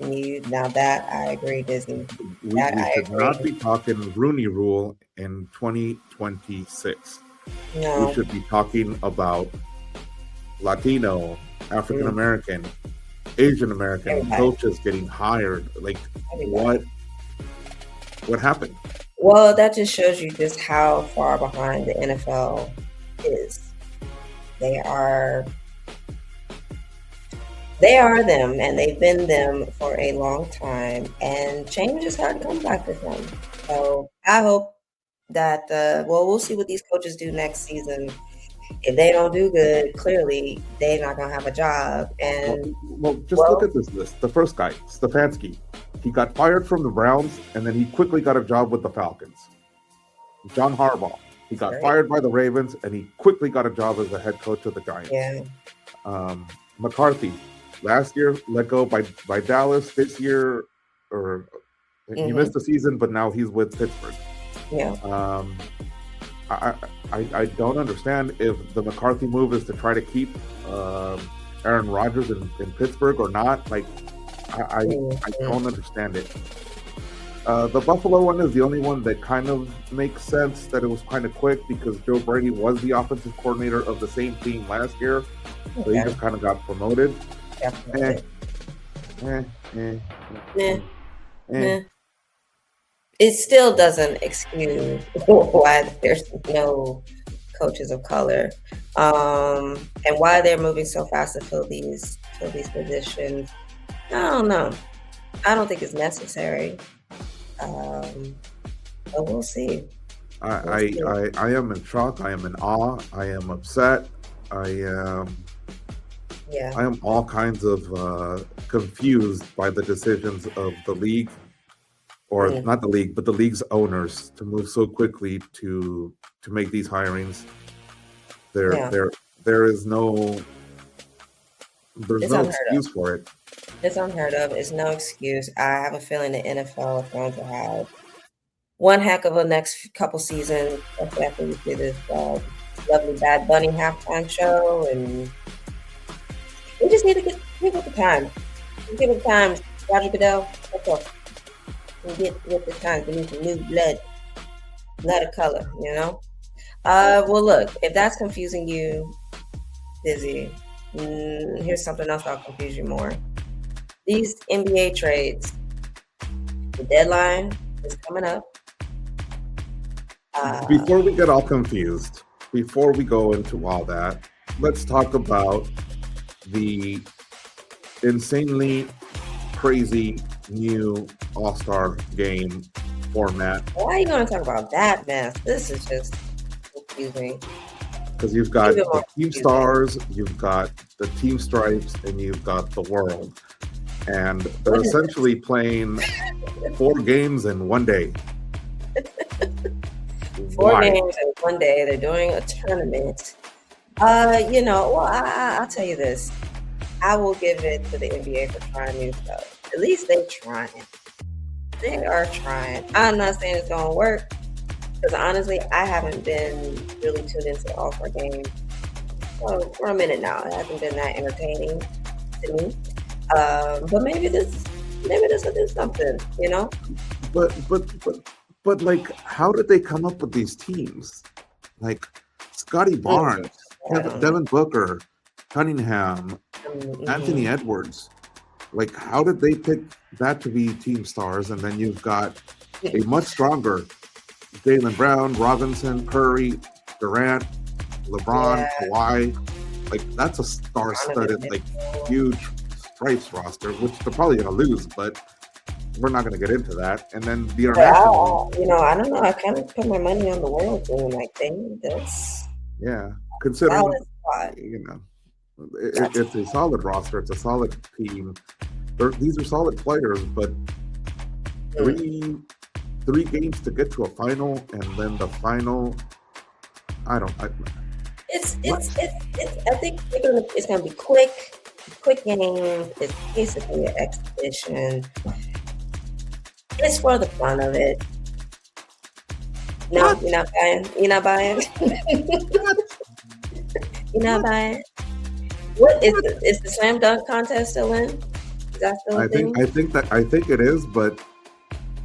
Now that I agree, Disney. We I should agree. not be talking Rooney Rule in 2026. We No. should be talking about Latino, African American, Asian American Everybody. coaches getting hired. Like, Everybody. what happened? Well, that just shows you just how far behind the NFL is. They are them, and they've been them for a long time, and change is hard to come back with them. So I hope that, we'll see what these coaches do next season. If they don't do good, clearly they're not going to have a job. And Look at this list. The first guy, Stefanski, he got fired from the Browns, and then he quickly got a job with the Falcons. John Harbaugh, he got fired by the Ravens, and he quickly got a job as the head coach of the Giants. Yeah. McCarthy, last year let go by Dallas. This year, he missed the season, but now he's with Pittsburgh. Yeah. I don't understand if the McCarthy move is to try to keep Aaron Rodgers in Pittsburgh or not. Like, I don't understand it. The Buffalo one is the only one that kind of makes sense, that it was kind of quick because Joe Brady was the offensive coordinator of the same team last year. So he just kind of got promoted. It still doesn't excuse why there's no coaches of color, and why they're moving so fast to fill these positions. I don't know. I don't think it's necessary. But we'll see. I am in shock. I am in awe. I am upset. I am all kinds of confused by the decisions of the league, or not the league, but the league's owners, to move so quickly to make these hirings. There's no excuse for it. It's unheard of. It's no excuse. I have a feeling the NFL is going to have one heck of a next couple seasons, especially after we see this lovely Bad Bunny halftime show, and we just need to give it the time. Give it time, Roger Goodell. That's all. We get with the times. We need some new blood of color. You know. Well, look, if that's confusing you, Dizzy, here's something else that'll confuse you more. These NBA trades, the deadline is coming up. Before we get all confused, before we go into all that, let's talk about the insanely crazy new All-Star game format. Why are you going to talk about that mess? This is just confusing. Because you've got the team stars, you've got the team stripes, and you've got the world. And they're essentially playing 4 games in one day. 4 games in one day. They're doing a tournament. I'll tell you this. I will give it to the NBA for trying new stuff. At least they're trying. They are trying. I'm not saying it's going to work, because honestly, I haven't been really tuned into the All-Star game for a minute now. It hasn't been that entertaining to me. But maybe this will do something, you know? But like, how did they come up with these teams? Like Scotty Barnes, Devin Booker, Cunningham, Anthony Edwards. Like, how did they pick that to be team stars? And then you've got a much stronger Jaylen Brown, Robinson, Curry, Durant, LeBron, Kawhi. Like, that's a star-studded, like, huge Stripes roster, which they're probably going to lose, but we're not going to get into that. And then the international, I don't know. I kind of put my money on the world team. Like, that's considering, it's a solid roster. It's a solid team. These are solid players, but three games to get to a final, and then the final. I think it's gonna be quick games. It's basically an exhibition. It's for the fun of it. No, you're not buying. You're not buying. You're not buying. What is the slam dunk contest still in? Is that still I a thing? I think it is, but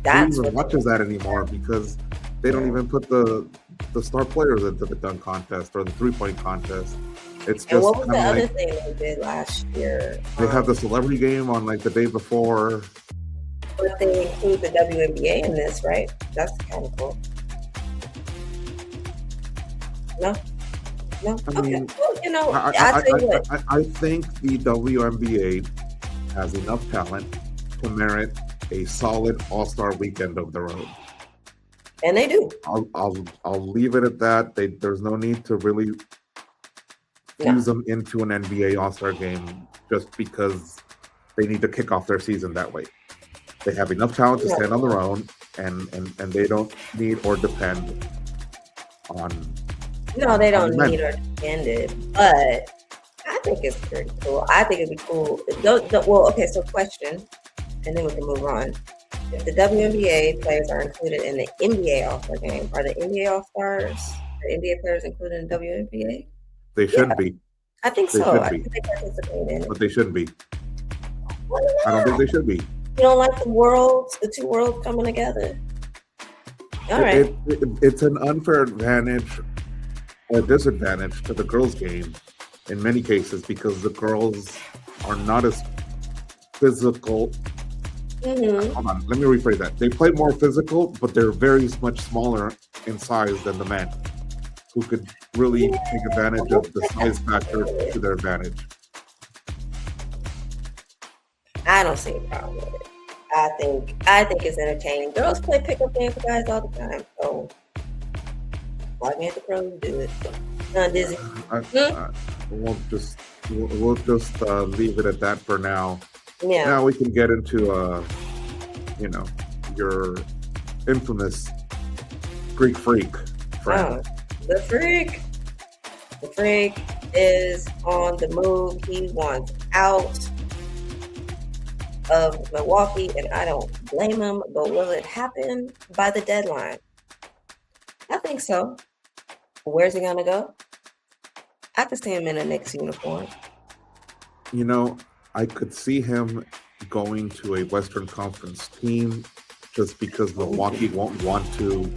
That's who even what. watches that anymore because they don't even put the star players into the dunk contest or the 3-point contest. It's And just what was the kind of other like thing they did last year? they have the celebrity game on like the day before. But they include the WNBA in this, right? That's kind of cool. No, no. I Okay. mean, Well, you know, I I tell you what. I think the WNBA has enough talent to merit a solid All-Star weekend of their own. And they do. I'll leave it at that. There's no need to really fuse them into an NBA All-Star game just because they need to kick off their season that way. They have enough talent to stand on their own, and they don't need or depend on. No, they don't men. need or depend it, but I think it's pretty cool. I think it'd be cool. Well, okay, so question, and then we can move on. If the WNBA players are included in the NBA All-Star game, are the NBA All-Stars, the NBA players included in the WNBA? They should be. I think They so. should I be. think they participate in it. But they shouldn't be. Why I don't not? think they should be. You don't like the two worlds coming together? All right. It's an unfair advantage or disadvantage to the girls' game in many cases because the girls are not as physical. Mm-hmm. Hold on, let me rephrase that. They play more physical, but they're very much smaller in size than the men, who could really take advantage of the size factor to their advantage. I don't see a problem with it. I think it's entertaining. Girls play pickup games with guys all the time, so why can't the pros do it? Dizzy. We'll just leave it at that for now. Yeah. Now we can get into your infamous Greek freak friend. The freak. The freak is on the move. He wants out of Milwaukee, and I don't blame him, but will it happen by the deadline? I think so. Where's he gonna go? I could see him in a Knicks uniform. You know, I could see him going to a Western Conference team just because Milwaukee won't want to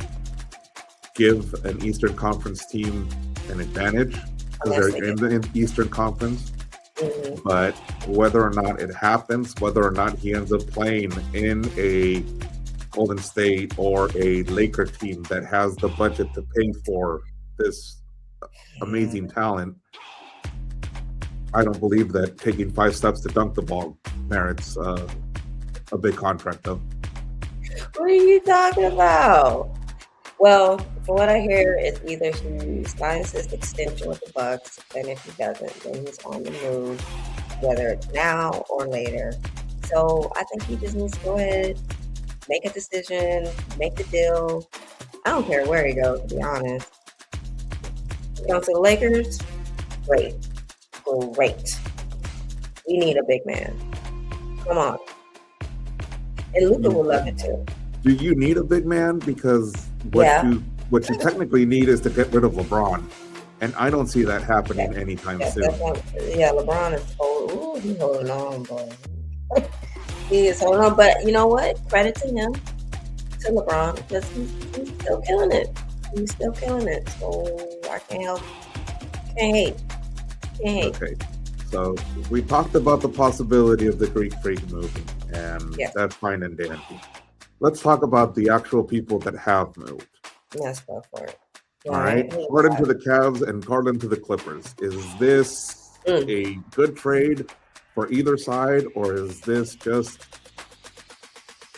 give an Eastern Conference team an advantage because they're in the Eastern Conference. Mm-hmm. But whether or not it happens, whether or not he ends up playing in a Golden State or a Laker team that has the budget to pay for this amazing talent, I don't believe that taking 5 steps to dunk the ball merits a big contract, though. What are you talking about? Well, from what I hear, it's either he signs his extension with the Bucks, and if he doesn't, then he's on the move, whether it's now or later. So I think he just needs to go ahead, make a decision, make the deal. I don't care where he goes, to be honest. Going to the Lakers, great. We need a big man. Come on. And Luka will love it too. Do you need a big man? Because what you technically need is to get rid of LeBron, and I don't see that happening anytime soon. LeBron is he's holding on, boy. He is holding on, but you know what? Credit to him, to LeBron, because he's still killing it. He's still killing it. So I can't hate. Okay, so we talked about the possibility of the Greek freak moving, and that's fine and dandy. Let's talk about the actual people that have moved. Let's go for it. All right. Harden to the Cavs and Garland to the Clippers. Is this a good trade for either side, or is this just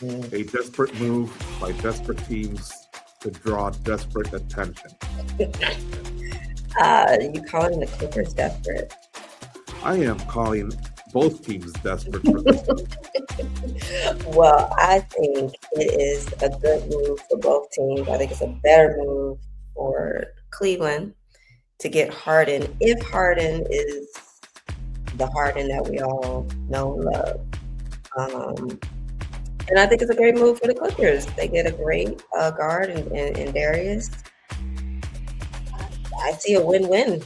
a desperate move by desperate teams to draw desperate attention? You calling the Clippers desperate? I am calling both teams desperate for this. Well, I think it is a good move for both teams. I think it's a better move for Cleveland to get Harden, if Harden is the Harden that we all know and love. And I think it's a great move for the Clippers. They get a great guard in Darius. I see a win-win.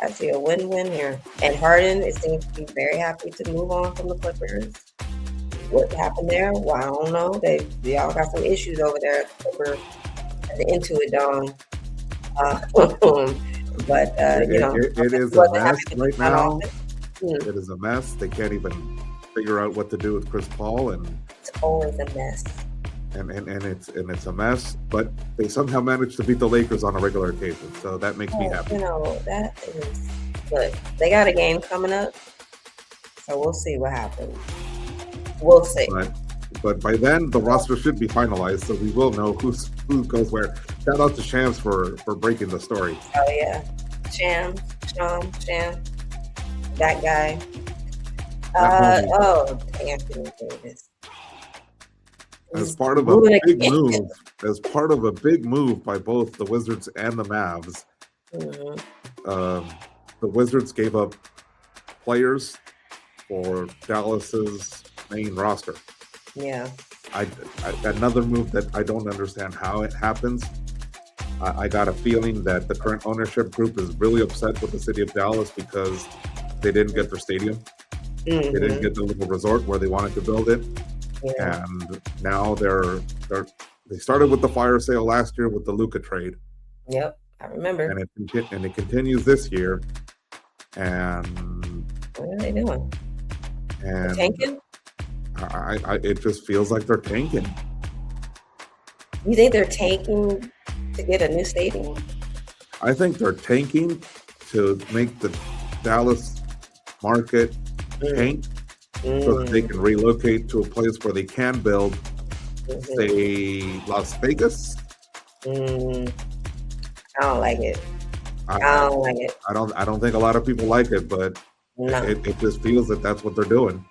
I see a win-win here. And Harden, it seems to be very happy to move on from the Clippers. what happened there? Well, I don't know. They all got some issues over there at the Intuit Dome. But It is a wasn't mess happy with right the front now. office. Mm, It is a mess. They can't even figure out what to do with Chris Paul, and it's always a mess. it's a mess. But they somehow managed to beat the Lakers on a regular occasion, so that makes me happy. That is good. They got a game coming up, so we'll see what happens. We'll see. But by then the roster should be finalized, so we will know who goes where. Shout out to Shams for breaking the story. Oh yeah, Sham, that guy. Anthony Davis. As part of a big move by both the Wizards and the Mavs, the Wizards gave up players for Dallas's main roster. Yeah. Another move that I don't understand how it happens. I got a feeling that the current ownership group is really upset with the city of Dallas because they didn't get their stadium. They didn't get the little resort where they wanted to build it. Yeah. And now they started with the fire sale last year with the Luka trade. Yep, I remember. And it continues this year. And what are they doing? And tanking? It just feels like they're tanking. You think they're tanking to get a new stadium? I think they're tanking to make the Dallas market tank so that they can relocate to a place where they can build, say, Las Vegas. I don't like it. I don't like it. I don't think a lot of people like it, but no. It just feels that that's what they're doing.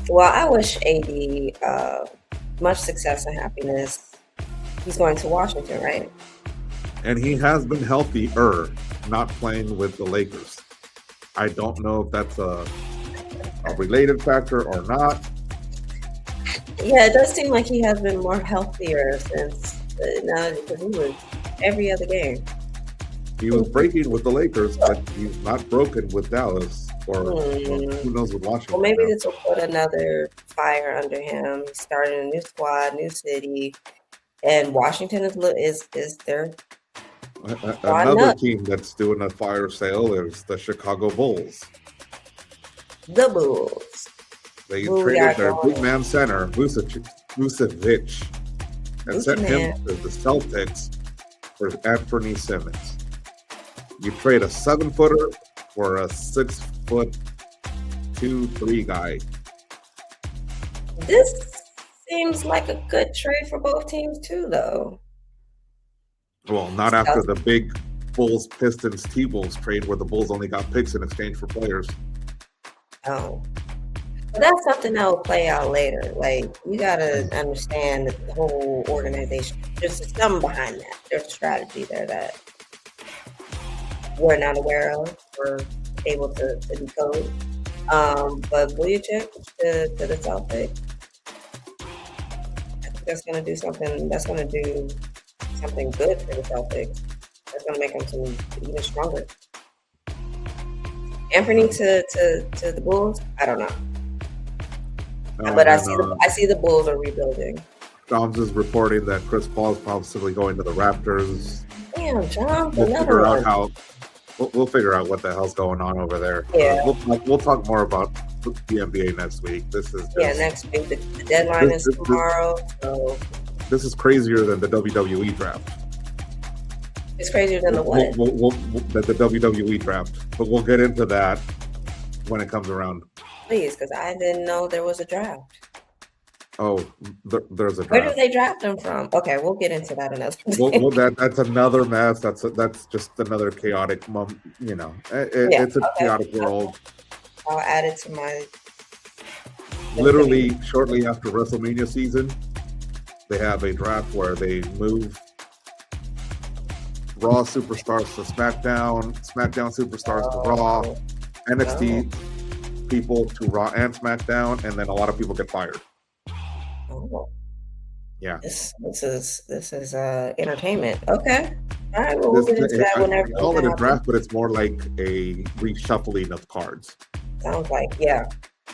Well, I wish AD much success and happiness. He's going to Washington, right? And he has been healthier, not playing with the Lakers. I don't know if that's a related factor or not. Yeah, it does seem like he has been more healthier since now because he was every other game. He was breaking with the Lakers, but he's not broken with Dallas or who knows with Washington. Well, maybe this will put another fire under him. He's starting a new squad, new city, and Washington is their another team that's doing a fire sale is the Chicago Bulls. The Bulls. They traded their big man center, Vucevic, and sent him to the Celtics for Anthony Simmons. You trade a 7-footer for a 6'2", 3 guy. This seems like a good trade for both teams too, though. Well, not after the big Bulls Pistons T-Wolves trade where the Bulls only got picks in exchange for players. Oh. But that's something that will play out later. Like, you got to understand the whole organization. There's something behind that. There's a strategy there that we're not aware of. We're able to decode. But Vucevic to the Celtics, I think that's going to do something. That's going to do something good for the Celtics. That's going to make them even stronger. Anthony to the Bulls, I don't know. But I see the Bulls are rebuilding. Joms is reporting that Chris Paul is possibly going to the Raptors. Damn, John, We'll figure out what the hell's going on over there. Yeah. We'll talk more about the NBA next week. This is next week. The deadline is tomorrow. So this is crazier than the WWE draft. It's crazier than the what? The WWE draft. But we'll get into that when it comes around. Please, because I didn't know there was a draft. Oh, there's a draft. Where did they draft them from? Okay, we'll get into that another day. Well, that's another mess. That's just another chaotic, it's a chaotic world. I'll add it to my... Literally, shortly after WrestleMania season, they have a draft where they move Raw superstars to SmackDown, SmackDown superstars to Raw, NXT people to Raw and SmackDown, and then a lot of people get fired. Oh. Yeah. This is entertainment. Okay. All right. Well, we'll get into that whenever. I call it a draft, but it's more like a reshuffling of cards. Sounds like, yeah.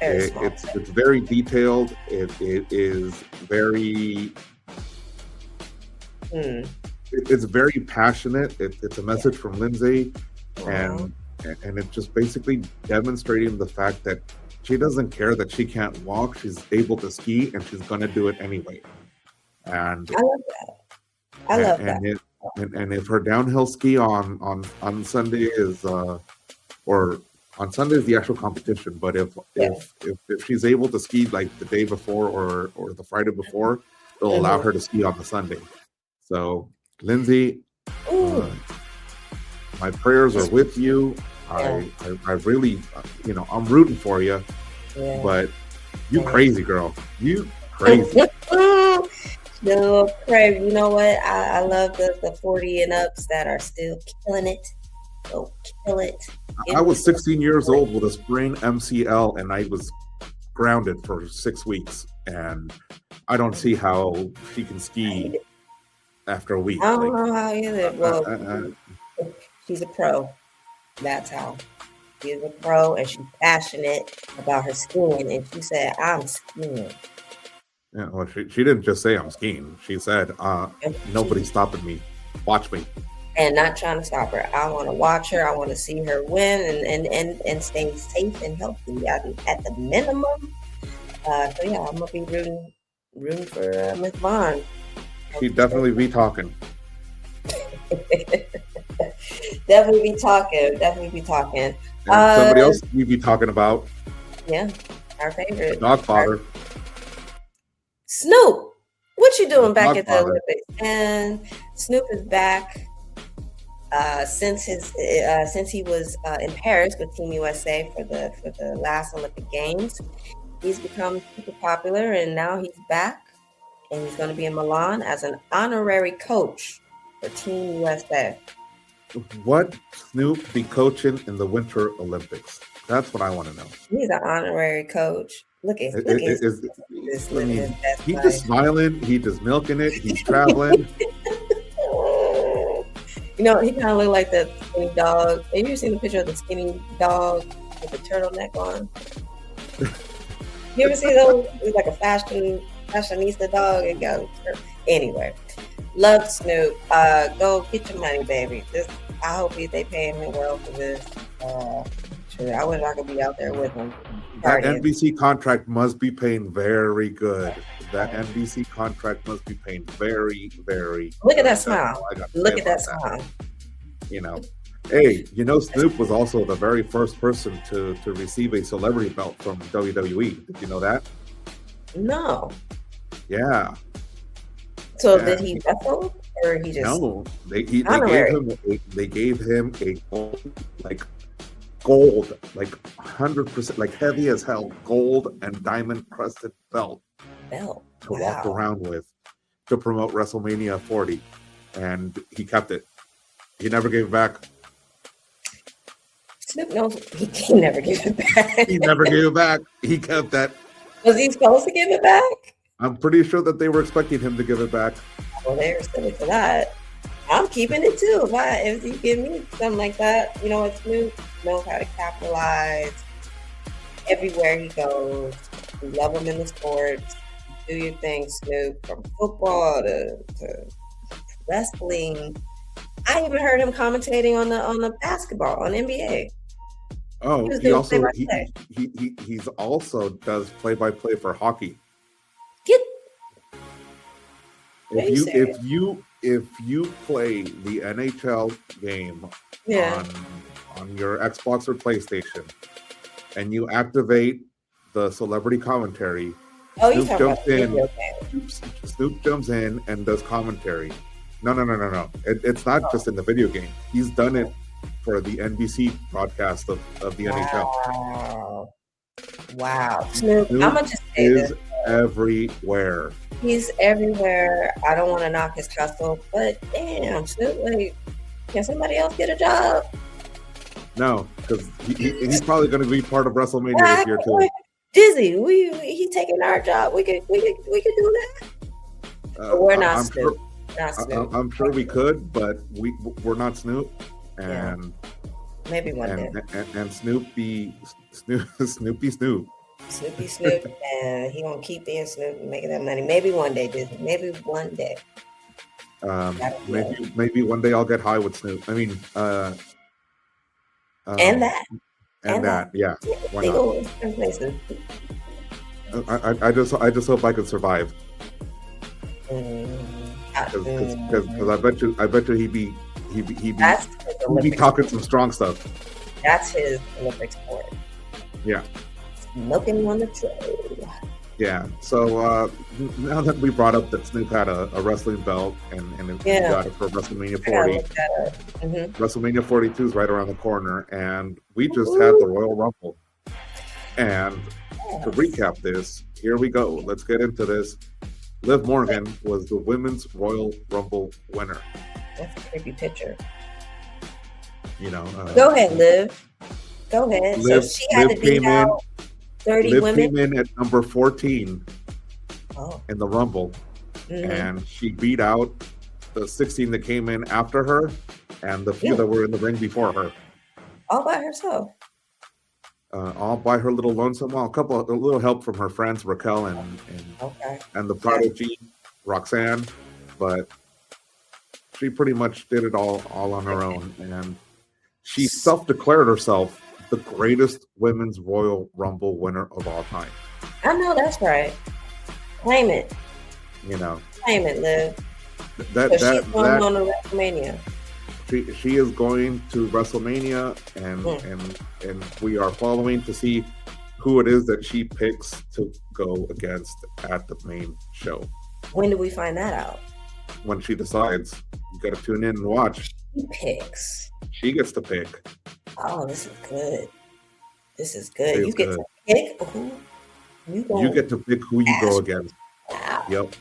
Very small. It's very detailed. It is very. It's very passionate. It's a message from Lindsey, Wow. and it's just basically demonstrating the fact that she doesn't care that she can't walk. She's able to ski, and she's gonna do it anyway. And I love that. I love that. and if her downhill ski on Sunday is or on Sunday is the actual competition, but if she's able to ski like the day before or the Friday before, it'll allow her to ski on the Sunday. So Lindsey, my prayers are with you. I really, I'm rooting for you, but you crazy girl, you crazy. No, Craig, you know what? I love the 40 and ups that are still killing it. Go kill it. I was 16 years old with a sprained MCL, and I was grounded for 6 weeks, and I don't see how she can ski after a week. I don't know how either. Well, she's a pro. That's how. She's a pro, and she's passionate about her skiing. And she said, "I'm skiing." Yeah, well, she didn't just say I'm skiing. She said, "Nobody's stopping me. Watch me." And not trying to stop her. I want to watch her. I want to see her win and stay safe and healthy at the minimum. So yeah, I'm gonna be rooting for Miss Vonn. She'd definitely be talking. Definitely be talking. And somebody else we'd be talking about. Yeah, our favorite. The Dogg father. Snoop. What you doing back Dogg at the father. Olympics? And Snoop is back since he was in Paris with Team USA for the last Olympic Games. He's become super popular, and now he's back, and he's going to be in Milan as an honorary coach for Team USA. What Snoop be coaching in the Winter Olympics? That's what I want to know. He's an honorary coach. Look at this living his best He's life. just smiling. He's just milking it. He's traveling. You know, he kind of looked like the skinny dog. Have you ever seen the picture of the skinny dog with the turtleneck on? You ever see those? He's like a fashionista dog. And anyway, love Snoop. Go get your money, baby. I hope they paying him well for this. Sure, I wish I could be out there with him. That NBC contract must be paying very good. That NBC contract must be paying very, very. Look at good. that smile. Look at that smile. Hey, Snoop was also the very first person to receive a celebrity belt from WWE. Did you know that? No. Yeah. So Yeah. did he wrestle, or he just? No, they Honorary. gave him a gold, like 100%, like heavy as hell, gold and diamond crusted belt Belt. to walk around with to promote WrestleMania 40, and he kept it. He never gave it back. Snoop knows he never gave it back. He never gave it back. He kept that. Was he supposed to give it back? I'm pretty sure that they were expecting him to give it back. Well, they were silly for that. I'm keeping it too. If you give me something like that, you know what, Snoop knows how to capitalize everywhere he goes. We love him in the sports. Do your thing, Snoop, from football to wrestling. I even heard him commentating on the basketball on NBA. Oh, He was he doing also play-by-play. he's also does play-by-play for hockey. Get Are you If serious? you play the NHL game Yeah. on your Xbox or PlayStation, and you activate the celebrity commentary, Oh, you Snoop talking about jumps the in. video game. Snoop jumps in and does commentary. No. It's not just in the video game. He's done it for the NBC broadcast of the NHL. Wow. Snoop, Snoop I'm gonna just say is this. everywhere. He's everywhere. I don't want to knock his hustle, but damn, Snoop, like, can somebody else get a job? No, because he's probably going to be part of WrestleMania this year too. Dizzy, he taking our job. We could do that. But we're not I'm Snoop. sure, Not Snoop. I'm sure we could, but we're not Snoop, and Maybe one day. and Snoopy Snoop. Snoopy Snoop, and he gonna keep being Snoop and making that money. Maybe one day, Disney. Maybe one day. Maybe one day I'll get high with Snoop. I mean, And that. yeah. Why They not? go in different places. I just hope I can survive. Because I bet you he'd be talking some strong stuff. That's his Olympic sport. Yeah. Smoking on the trail. Yeah. So now that we brought up that Snoop had a wrestling belt and he got it for WrestleMania 40. WrestleMania 42 is right around the corner, and we just had the Royal Rumble. And to recap this, here we go. Let's get into this. Liv Morgan was the Women's Royal Rumble winner. That's a creepy picture. You know. Go ahead, Liv. Go ahead. Liv, so she had to beat out 30 Liv women. came in at number 14 in the Rumble, Mm-hmm. and she beat out the 16 that came in after her and the few that were in the ring before her. All by herself. All by her little lonesome. Well, a little help from her friends Raquel and the prodigy Roxanne, but she pretty much did it all on her own, and she self-declared herself the greatest women's Royal Rumble winner of all time. I know that's right. Claim it. You know, claim it, Liv. She's going on to WrestleMania. She is going to WrestleMania, and we are following to see who it is that she picks to go against at the main show. When do we find that out? When she decides. You got to tune in and watch. She picks. She gets to pick. Oh, this is good. This is good. You get to pick who you get to pick who you go against. Wow. Yep.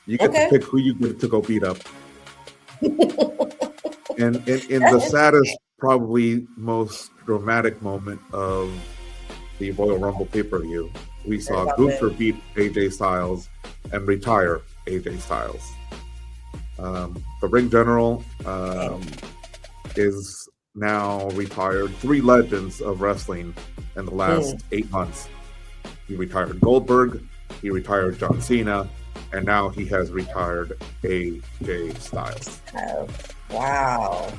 You get to pick who you get to go beat up. And in the saddest, probably most dramatic moment of the Royal Rumble pay-per-view, we saw Gunther beat AJ Styles and retire AJ Styles. The ring general is now retired. 3 legends of wrestling in the last 8 months. He retired Goldberg, he retired John Cena, and now he has retired AJ Styles. Oh, wow.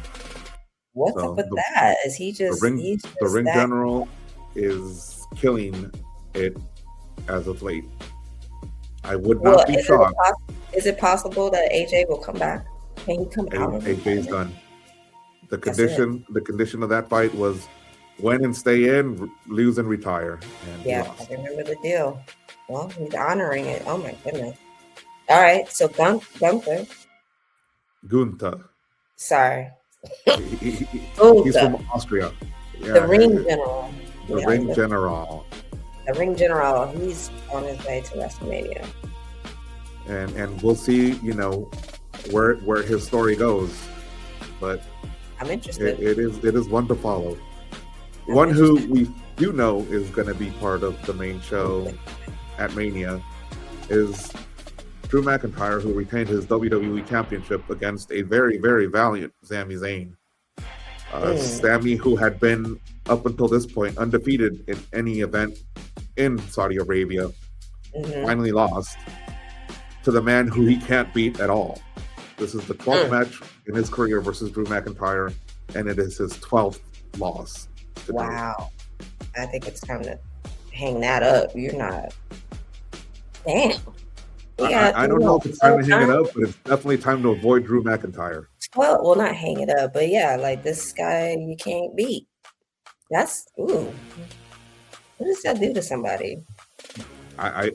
What's up with that? Is he just the ring general is killing it as of late. I would not be shocked. Is it possible that AJ will come back? Can he come out? AJ's done. The condition of that fight was win and stay in, lose and retire. And yeah, I remember the deal. Well, he's honoring it. Oh my goodness. All right, so Gunther. Sorry. He's from Austria. Yeah, the ring general. The ring general. The ring general. He's on his way to WrestleMania. And we'll see, where his story goes. But I'm interested. It is one to follow. One who we do know is going to be part of the main show at Mania is Drew McIntyre, who retained his WWE Championship against a very, very valiant Sami Zayn. Sami, who had been, up until this point, undefeated in any event in Saudi Arabia, finally lost to the man who he can't beat at all. This is the 12th match in his career versus Drew McIntyre, and it is his 12th loss. Wow. I think it's time to hang that up. You're not... Damn. I don't know if it's time to hang it up, but it's definitely time to avoid Drew McIntyre. Well, not hang it up, but yeah, like this guy you can't beat. That's what does that do to somebody? I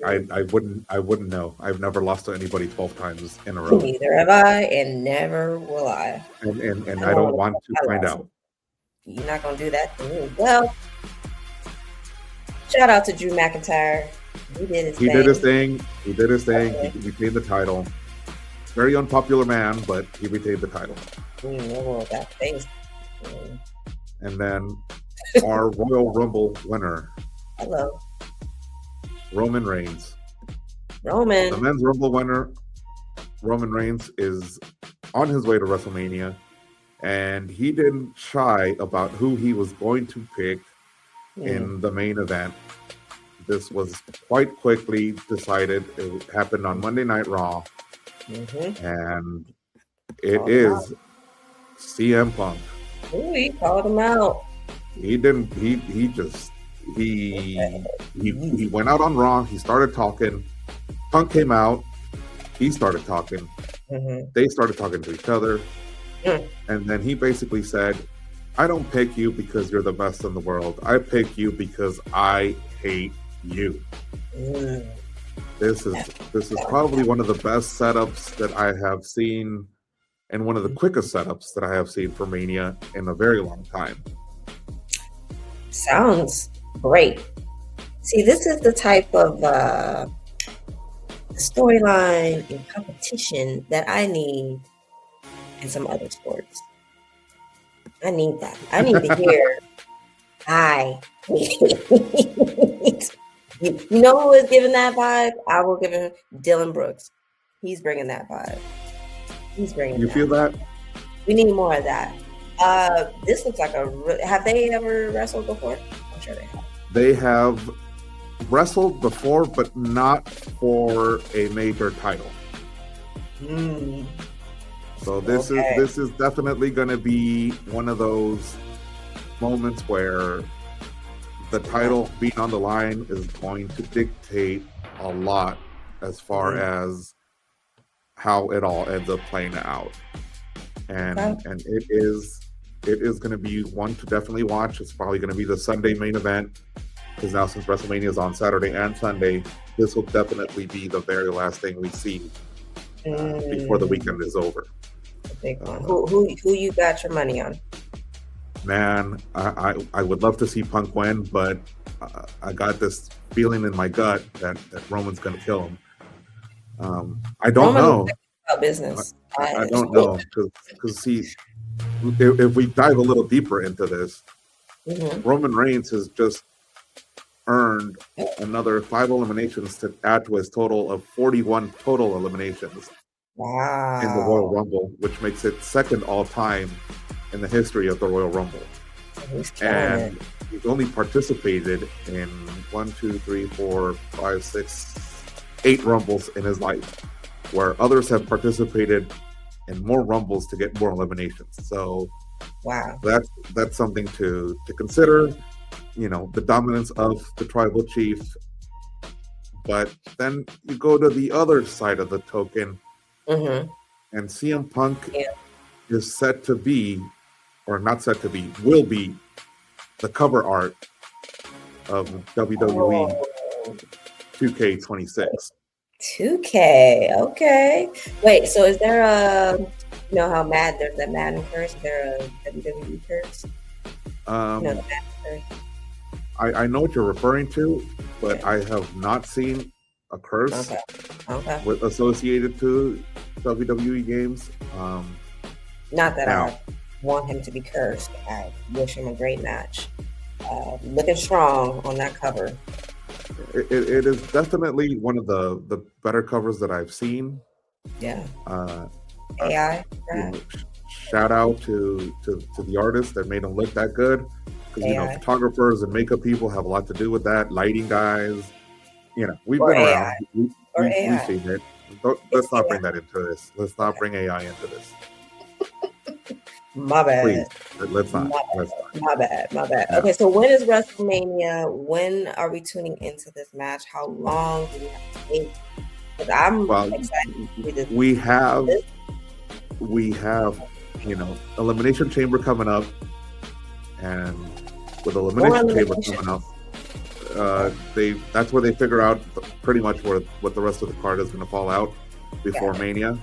wouldn't know. I've never lost to anybody 12 times in a row. Neither have I, and never will I. And I don't want to find out. You're not gonna do that to me. Well, shout out to Drew McIntyre. He did his thing. He retained the title. Very unpopular man, but he retained the title. That face. And then our Royal Rumble winner. Hello. Roman Reigns. The men's Rumble winner, Roman Reigns, is on his way to WrestleMania, and he didn't shy about who he was going to pick in the main event. this was quite quickly decided. It happened on Monday Night Raw, and it is CM Punk. Ooh, he called him out. He didn't. He went out on Raw. He started talking. Punk came out. He started talking. They started talking to each other, and then he basically said, "I don't pick you because you're the best in the world. I pick you because I hate you." This is probably one of the best setups that I have seen, and one of the quickest setups that I have seen for Mania in a very long time. Sounds great. See, this is the type of storyline and competition that I need in some other sports. I need that. I need to hear you know who is giving that vibe? I will give him Dylan Brooks. He's bringing that vibe. You feel that? We need more of that. This looks like have they ever wrestled before? I'm sure they have. They have wrestled before, but not for a major title. So this is definitely going to be one of those moments where the title being on the line is going to dictate a lot as far as how it all ends up playing out. And it is going to be one to definitely watch. It's probably going to be the Sunday main event, because now since WrestleMania is on Saturday and Sunday, this will definitely be the very last thing we see before the weekend is over. Big one. Who you got your money on? Man, I would love to see Punk win, but I got this feeling in my gut that Roman's going to kill him. I don't know. About business. I don't know, because see, if we dive a little deeper into this, Roman Reigns has just earned another 5 eliminations to add to his total of 41 total eliminations in the Royal Rumble, which makes it second all time in the history of the Royal Rumble. And he's only participated in 8 Rumbles in his life, where others have participated in more Rumbles to get more eliminations. So that's something to consider. You know, the dominance of the tribal chief. But then you go to the other side of the token, and CM Punk is set to be, or not set to be, will be the cover art of WWE 2K26. 2K, okay. Wait, so is there you know how there's that Madden curse? Is there a WWE curse? The Madden curse? I know what you're referring to, but I have not seen a curse associated to WWE games. Not that I want him to be cursed. I wish him a great match. Looking strong on that cover. It is definitely one of the better covers that I've seen. Yeah. AI. Shout out to the artist that made him look that good. Because photographers and makeup people have a lot to do with that. Lighting guys, we've been around. We've seen it. Let's not bring that into this. Let's not bring AI into this. My bad. Please, let's not. My bad. Yeah. Okay, so when is WrestleMania? When are we tuning into this match? How long do we have to wait? Because I'm excited. We have, Elimination Chamber coming up, and with Elimination Chamber coming up, that's where they figure out pretty much what the rest of the card is going to fall out before Mania.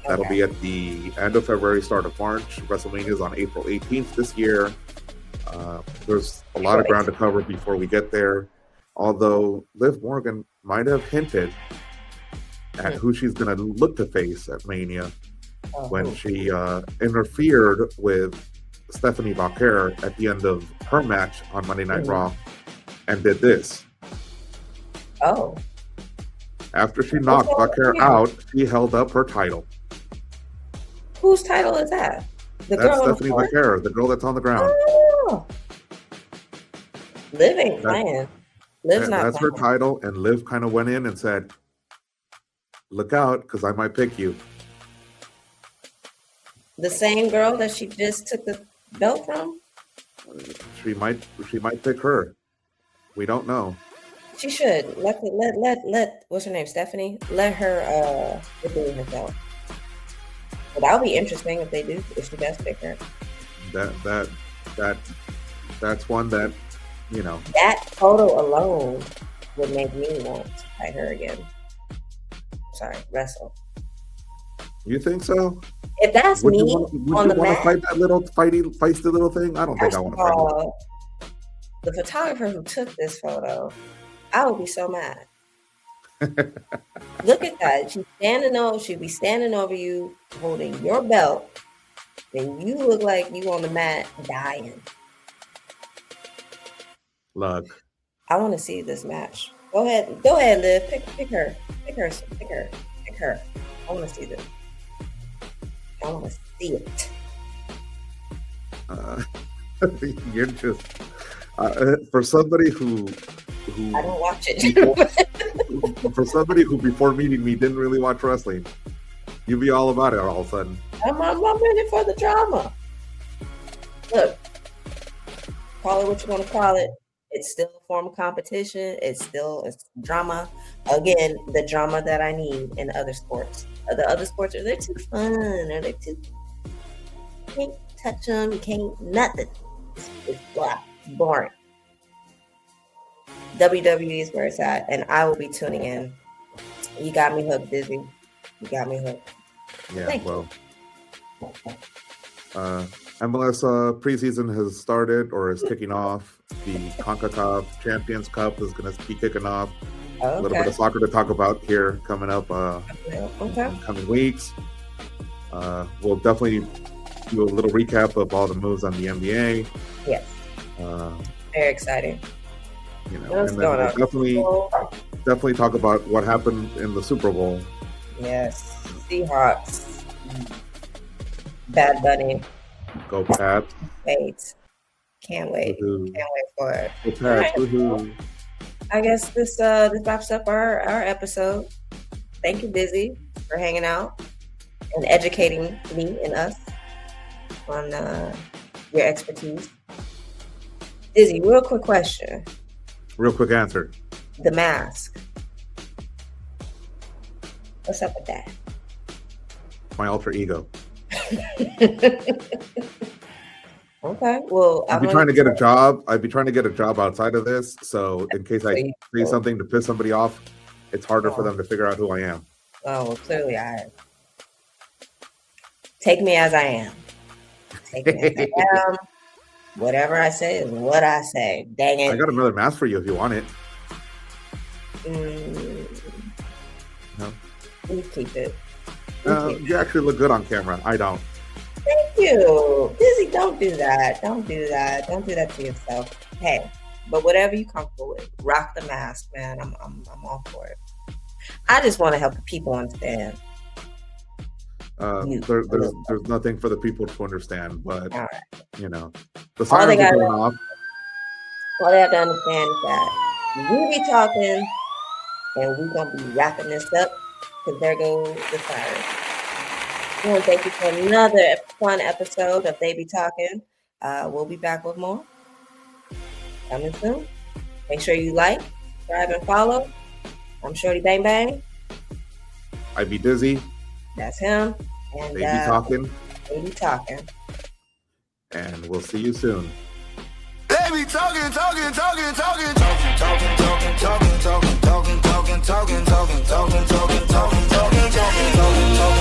That'll be at the end of February, start of March. WrestleMania is on April 18th this year. There's a lot of ground to cover before we get there. Although Liv Morgan might have hinted at who she's going to look to face at Mania when she interfered with Stephanie Bachar at the end of her match on Monday Night Raw and did this. After she knocked Bachar out, she held up her title. Whose title is that? That's Stephanie Bachar, the girl that's on the ground. Liv ain't playing. Liv's not That's her playing. title, and Liv kind of went in and said, "Look out, because I might pick you." The same girl that she just took the belt from? She might pick her. We don't know. She should. Let what's her name? Stephanie? Let her redeem herself. But that'll be interesting if they do, if she does pick her. That's one that, you know. That photo alone would make me want to fight her again. Sorry, wrestle. You think so? If that's Would me you want to mat, fight that little feisty little thing? I don't think I want to fight the photographer who took this photo, I would be so mad. Look at that. She'd be standing over you, holding your belt, and you look like you on the mat dying. Look. I want to see this match. Go ahead, Liv. Pick her. I want to see this. I want to see it. You're just for somebody who I don't watch it. for somebody who before meeting me didn't really watch wrestling, you'd be all about it all of a sudden. I'm in it for the drama. Look, call it what you want to call it. It's still a form of competition. It's drama. Again, the drama that I need in other sports. The other sports they're too fun, or they're too. You can't touch them. You can't nothing. It's blah, boring. WWE is where it's at, and I will be tuning in. You got me hooked, Dizzy. You got me hooked. Yeah, Thank well. MLS preseason has started or is kicking off. The CONCACAF Champions Cup is going to be kicking off. A little bit of soccer to talk about here coming up in coming weeks. We'll definitely do a little recap of all the moves on the NBA. Yes. Very exciting. You know, and then we'll definitely talk about what happened in the Super Bowl. Yes. Seahawks. Bad Bunny. Go Pats. Wait. Can't wait. Woo-hoo. Can't wait for it. Go Pats. Woohoo. I guess this wraps up our episode. Thank you, Dizzy, for hanging out and educating me and us on your expertise. Dizzy, real quick question. Real quick answer. The mask. What's up with that? My alter ego. Okay. Well, I'd be trying to get a job. I'd be trying to get a job outside of this. So in case I say something to piss somebody off, it's harder for them to figure out who I am. Oh, well, clearly I am. Take me as I am. Take me as I am. Whatever I say is what I say. Dang it. I got another mask for you if you want it. No. You keep it. You actually look good on camera. I don't. Thank you. Dizzy, don't do that. Don't do that. Don't do that to yourself. Hey, but whatever you're comfortable with, rock the mask, man. I'm all for it. I just want to help the people understand. There's nothing for the people to understand, but all right. You know, the sirens are going off. All they have to understand is that we be talking, and we're gonna be wrapping this up. Because there goes the sirens. I want to thank you for another fun episode of Be Talkin. We'll be back with more coming soon. Make sure you like, subscribe, and follow. I'm Shorty Bang Bang. I be Dizzy. That's him. And Be Talkin. Be Talkin. And we'll see you soon. They be talking, talking, talking, talking, talking, talking, talking, talking, talking, talking, talking, talking, talking, talking, talking, talking, talking, talking, talking, talking.